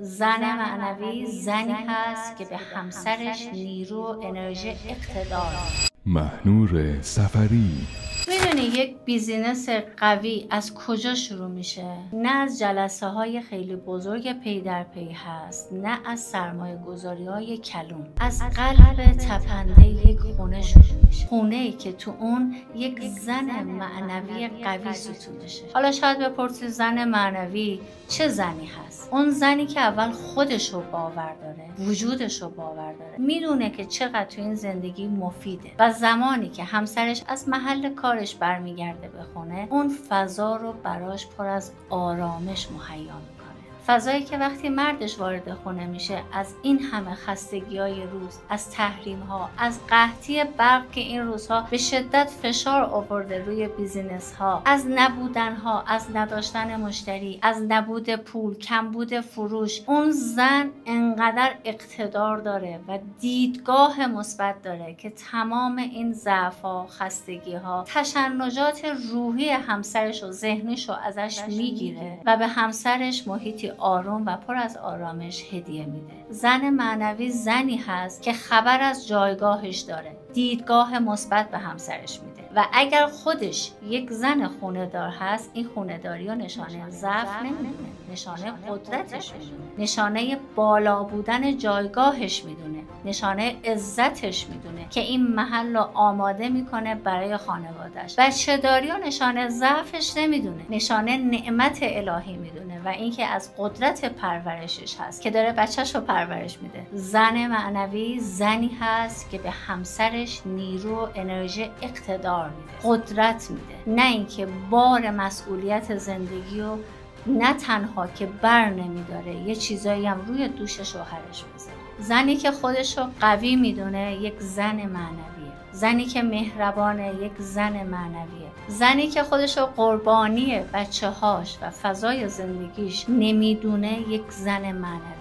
زن معنوی زنی هست که به همسرش نیرو و انرژی اقتدار میده. مهنور صفری. میدونی یک بیزینس قوی از کجا شروع میشه؟ نه از جلسه های خیلی بزرگ پی در پی هست، نه از سرمایه گذاری های کلون. از قلب تپنده یک خونه شروع میشه، خونه ای که تو اون یک زن معنوی قوی ستونشه. حالا شاید بپرسی زن معنوی چه زنی هست؟ اون زنی که اول خودشو باور داره، وجودشو باور داره، میدونه که چقدر تو این زندگی مفیده و زمانی که همسرش از محل کارش برمیگرده به خونه، اون فضا رو براش پر از آرامش مهیا میکنه. فضایی که وقتی مردش وارد خونه میشه، از این همه خستگی‌های روز، از تحریم‌ها، از قحطی برق که این روزها به شدت فشار آورده روی بیزینس‌ها، از نبودن‌ها، از نداشتن مشتری، از نبود پول، کمبود فروش، اون زن انقدر اقتدار داره و دیدگاه مثبت داره که تمام این ضعف‌ها، خستگی‌ها، تشنجات روحی همسرش و ذهنش رو ازش میگیره و به همسرش محیطی آروم و پر از آرامش هدیه میده. زن معنوی زنی هست که خبر از جایگاهش داره، دیدگاه مثبت به همسرش میده و اگر خودش یک زن خونه‌دار هست، این خونه‌داری رو نشانه ضعف نمیدونه، نشانه قدرتش میدونه، نشانه بالا بودن جایگاهش میدونه، نشانه عزتش میدونه که این محل رو آماده میکنه برای خانواده‌اش. بچه‌داری رو نشانه ضعفش نمیدونه، نشانه نعمت الهی میدونه و اینکه از قدرت پرورشش هست که داره بچه‌ش رو پرورش میده. زن معنوی زنی هست که به همسرش نیرو و انرژی اقتدار میده، قدرت میده، نه اینکه بار مسئولیت زندگی رو نه تنها که بر نمیداره، یه چیزایی هم روی دوش شوهرش میذاره. زنی که خودش رو قوی میدونه یک زن معنویه، زنی که مهربانه یک زن معنویه، زنی که خودش رو قربانی بچه‌هاش و فضای زندگیش نمیدونه یک زن معنویه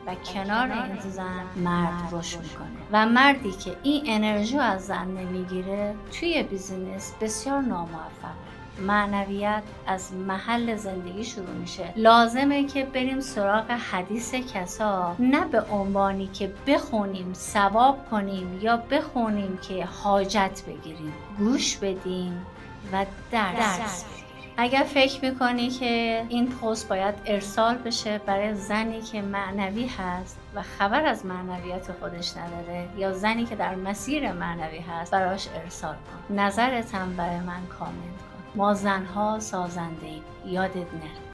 و کنار این زن مرد رشد میکنه و مردی که این انرژی رو از زن نمیگیره توی بیزینس بسیار ناموفقه. معنویت از محل زندگی شروع میشه. لازمه که بریم سراغ حدیث کسا، نه به عنوانی که بخونیم ثواب کنیم یا بخونیم که حاجت بگیریم، گوش بدیم و درس بگیریم. اگر فکر میکنی که این پست باید ارسال بشه برای زنی که معنوی هست و خبر از معنویت خودش نداره یا زنی که در مسیر معنوی هست، براش ارسال کن. نظرت هم برای من کامنت کن. ما زنها سازنده ایم، یادت نره.